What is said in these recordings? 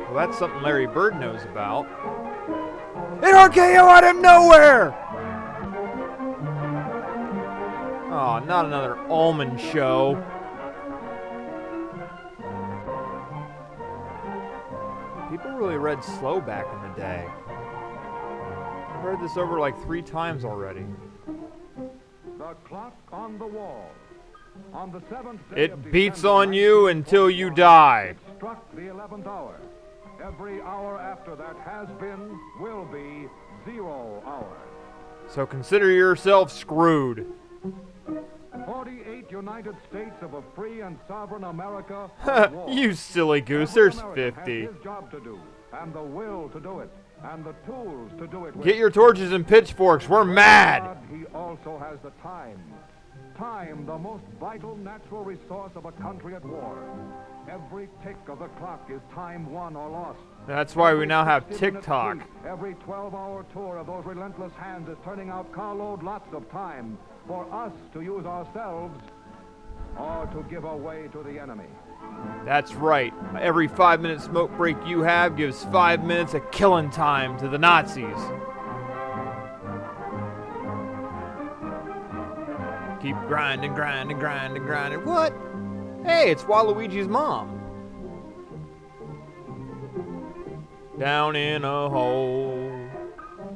Well, that's something Larry Bird knows about. An RKO out of nowhere! Oh, not another almond show. People really read slow back in the day. I've read this over like 3 times already. The clock on the wall. On the 7th day It beats on you until you die. It struck the 11th hour. Every hour after that has been, will be, 0 hour. So consider yourself screwed. 48 United States of a free and sovereign America. You silly goose, there's 50. Has his job to do, and the will to do it, and the tools to do it with. Get your torches and pitchforks, we're mad! But he also has the time. Time, the most vital natural resource of a country at war. Every tick of the clock is time won or lost. That's why we now have TikTok. Every 12-hour tour of those relentless hands is turning out carload lots of time for us to use ourselves or to give away to the enemy. That's right. Every 5-minute smoke break you have gives 5 minutes of killing time to the Nazis. Keep grinding, grinding, grinding, grinding. What? Hey, it's Waluigi's mom. Down in a hole.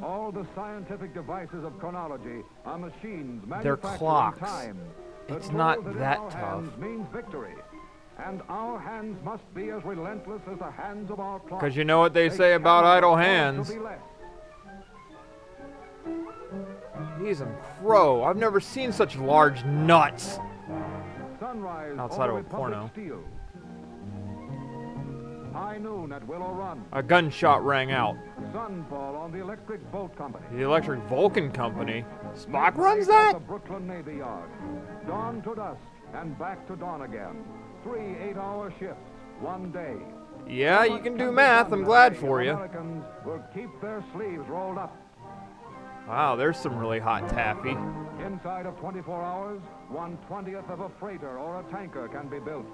All the scientific devices of chronology are machines They're manufacturing clocks. time. It's The not tool in that our tough. hands means victory. And our hands must be as relentless as the hands of our clocks. Because you know what they say about cannot idle afford to hands. be less. He's a crow. I've never seen such large nuts. Sunrise Outside over of a Republic porno. Steel. High noon at Willow Run. A gunshot rang out. Sunfall on the Electric Boat Company. The Electric Vulcan Company. Spock Midnight runs at that? the Brooklyn Navy Yard. Dawn to dusk and back to dawn again. 3 8-hour shifts, one day. Yeah, you can do math. I'm glad for you. Americans will keep their sleeves rolled up. Wow, there's some really hot taffy. Inside of 24 hours, 1/20th of a freighter or a tanker can be built.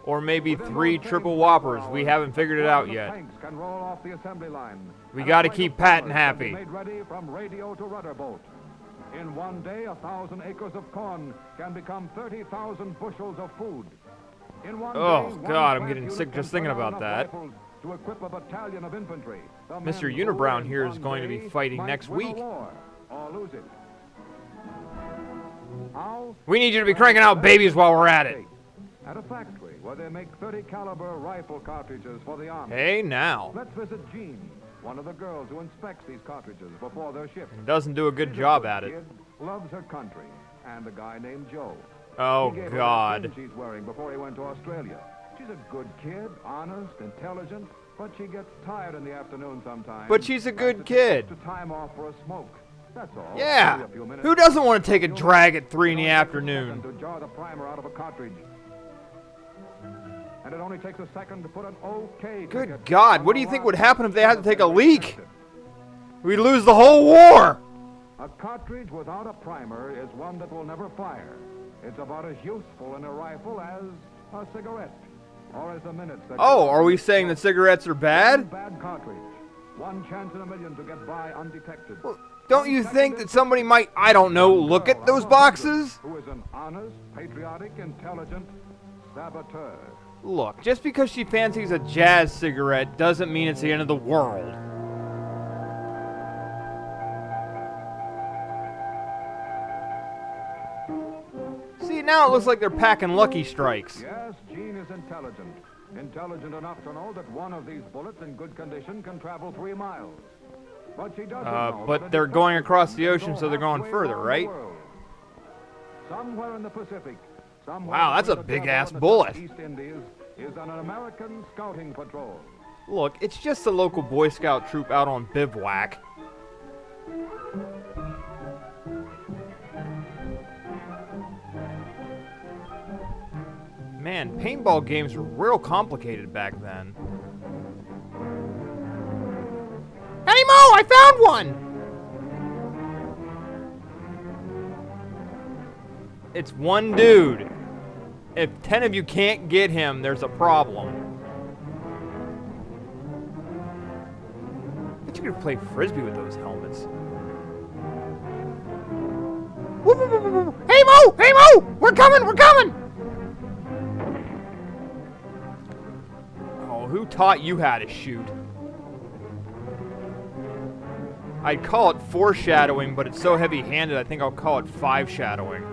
Or maybe Within 3 those triple same whoppers. 24 We hours, haven't figured it one out of the yet. tanks can roll off the assembly line. We And gotta a flight keep of Patton bombers can be happy. Made ready from radio to rudder boat. In one day, 1,000 acres of corn can become 30,000 bushels of food. In one Oh, day, one God, I'm plant getting unit sick can just thinking turn out about enough that. rifles to equip a battalion of infantry. The Mr. men who Unibrown in here is one going to be day fighting might next win a week. war or lose it. How? We need you to be cranking out babies while we're at it. At a factory where they make 30 caliber rifle cartridges for the army. Hey, now. Let's visit Jean, one of the girls who inspects these cartridges before they're shipped. Doesn't do a good She's a job good at it. kid, loves her country, and a guy named Joe. Oh, He gave her God. the pin she's wearing before he went to Australia. She's a good kid, honest, intelligent, but she gets tired in the afternoon sometimes. But she's a good Likes to take kid. extra time off for a smoke. That's all. Yeah. Maybe a few minutes. Who doesn't want to take a You'll drag at 3 in the only takes a afternoon? second to jar the primer out of a cartridge. And it only takes a second to put an OK Good ticket God, on what the do you think lot would happen if they had to take a that's leak? expected. We'd lose the whole war. A cartridge without a primer is one that will never fire. It's about as useful in a rifle as a cigarette, or as the minutes that... Oh, are we saying that cigarettes are One bad? bad cartridge. One chance in a million to get by undetected. Well, don't you think that somebody might, I don't know, look at those boxes? Who is an honest, patriotic, intelligent saboteur. Look, just because she fancies a jazz cigarette doesn't mean it's the end of the world. See, now it looks like they're packing Lucky Strikes. Yes, Jean is intelligent. Intelligent enough to know that one of these bullets in good condition can travel 3 miles. But she doesn't know But that a they're going detective across the can ocean, go so they're going halfway further, around the right? world. Somewhere in the Pacific, somewhere Wow, that's a between the big-ass devil and the bullet. East Indies, is an American scouting patrol. Look, it's just a local Boy Scout troop out on bivouac. Man, paintball games were real complicated back then. Hey Mo, I found one! It's one dude. If 10 of you can't get him, there's a problem. you could play frisbee with those helmets. Whoop, whoop, whoop, whoop, whoop. Hey Mo! Hey Mo! We're coming! We're coming! Oh, who taught you how to shoot? I'd call it foreshadowing, but it's so heavy-handed I think I'll call it five-shadowing.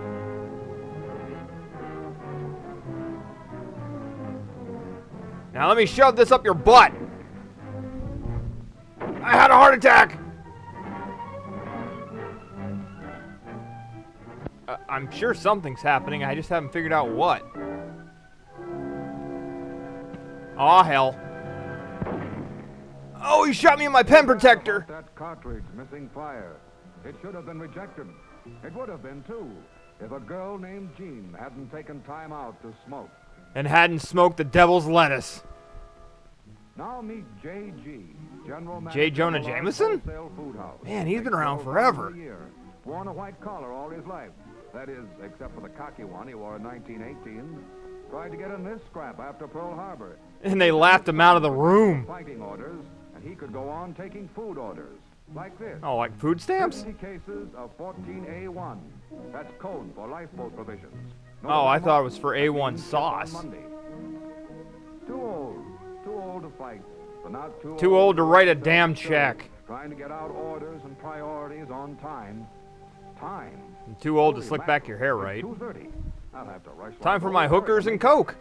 Now let me shove this up your butt! I had a heart attack! I'm sure something's happening, I just haven't figured out what. Aw, hell. Oh, he shot me in my pen protector! That cartridge missing fire. It should have been rejected. It would have been, too, if a girl named Jean hadn't taken time out to smoke. And hadn't smoked the devil's lettuce. Now meet J.G., General Manager J. Jonah of a Jameson? wholesale food house. Man, he's been around $6 forever. a year. Worn a white collar all his life. That is, except for the cocky one he wore in 1918. Tried to get in this scrap after Pearl Harbor. And they laughed him out of the room. Fighting orders, and he could go on taking food orders. Like this. Oh, like food stamps? 50 cases of 14A1. That's code for lifeboat provisions. Oh, I thought it was for A1 sauce. Too old to fight, but not Too old to write a damn check. Trying to get out orders and priorities on time. Time. I'm too old to slick back your hair right. 2:30. I'll have to rush. Time for my hookers and coke.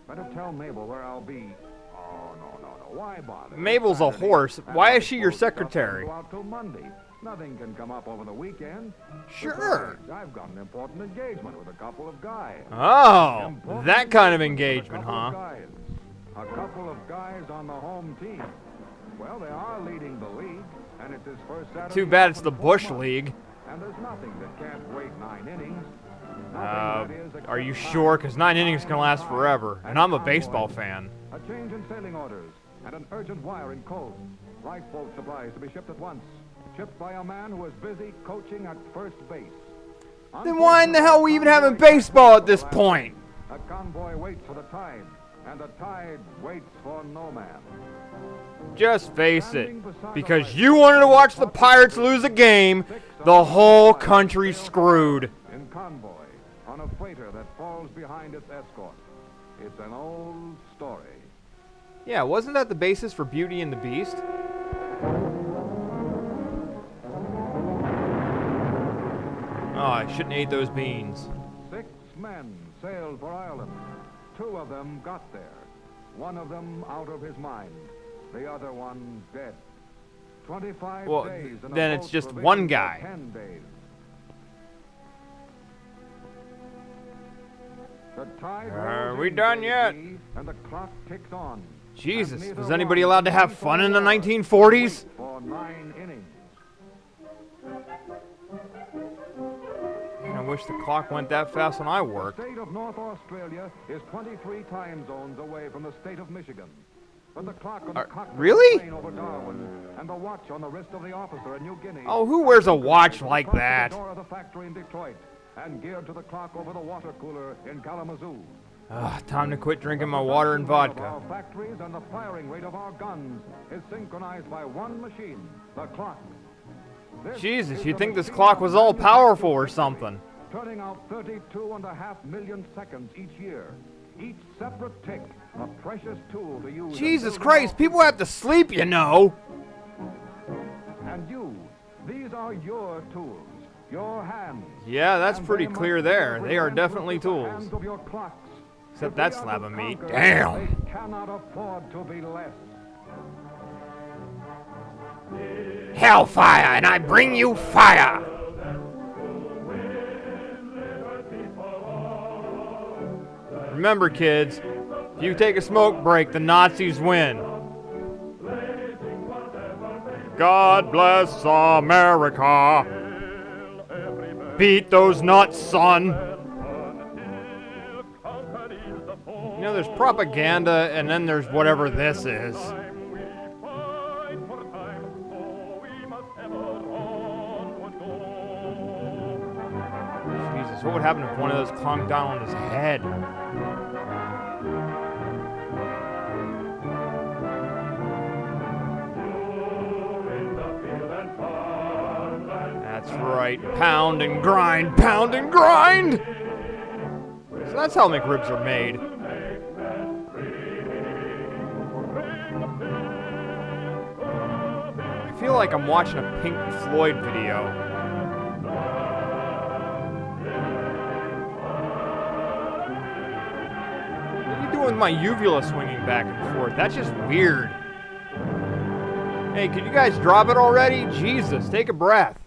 Better tell Mabel where I'll be. Oh, no. Why bother? Mabel's a horse. Why is she your secretary? Go out till Monday. Nothing can come up over the weekend. Sure. Besides, I've got an important engagement with a couple of guys. Oh, that kind of engagement, huh? A couple of guys on the home team. Well, they are leading the league, and it's his first Saturday. Too bad it's the in 4 Bush months. League. And there's nothing that can't wait 9 innings. Nothing, that is, Are you except sure? time. Because 9 innings can last Time forever. And I'm a convoys. baseball fan. A change in sailing orders and an urgent wire in code. Lifeboat supplies to be shipped at once. Shipped by a man who is busy coaching at first base. Then why in the hell are we even having baseball at this point? A convoy waits for the tide, and the tide waits for no man. Just face it. Because you wanted to watch the Pirates lose a game, the whole country's screwed. In convoy, on a freighter that falls behind its escort. It's an old story. Yeah, wasn't that the basis for Beauty and the Beast? Oh, I shouldn't eat those beans. 6 men sailed for Ireland. 2 of them got there. 1 of them out of his mind. The other one dead. 25 Well, days in a then it's boat just provisioned one for guy. 10 days. The tide Are rolls we in done yet? JB, and the clock ticks on. Jesus, And was neither anybody one allowed to have can fun in the wait 1940s? For 9 innings. I wish the clock went that fast when I The worked. state of North Australia is 23 time zones away from the state of Michigan. But the clock on the cockpit really? plane over Darwin and the watch on the wrist of the officer in New Guinea. Oh, who wears a watch like across to that? The door of the factory in Detroit and geared to the clock over the water cooler in Kalamazoo. Time to quit drinking my water and vodka. Our factories and the firing rate of our guns is synchronized by one machine, the clock. This Jesus, is you'd the think this machine clock of was all powerful or manufacturing, something. turning out 32.5 million seconds each year. Each separate tick, a precious tool to use. in Jesus building Christ, our people have to sleep, you know. And you, these are your tools, your hands. Yeah, that's And pretty they clear must there. be They are represented definitely with the tools. hands of your clocks. Except If that we are slab to of meat. conquer, Damn. They cannot afford to be less. Hellfire, and I bring you fire. Remember, kids, if you take a smoke break, the Nazis win. God bless America. Beat those nuts, son. You know, there's propaganda, and then there's whatever this is. Jesus, what would happen if one of those clunked down on his head? right. Pound and grind, pound and grind! So that's how McRibs are made. I feel like I'm watching a Pink Floyd video. What are you doing with my uvula swinging back and forth? That's just weird. Hey, can you guys drop it already? Jesus, take a breath.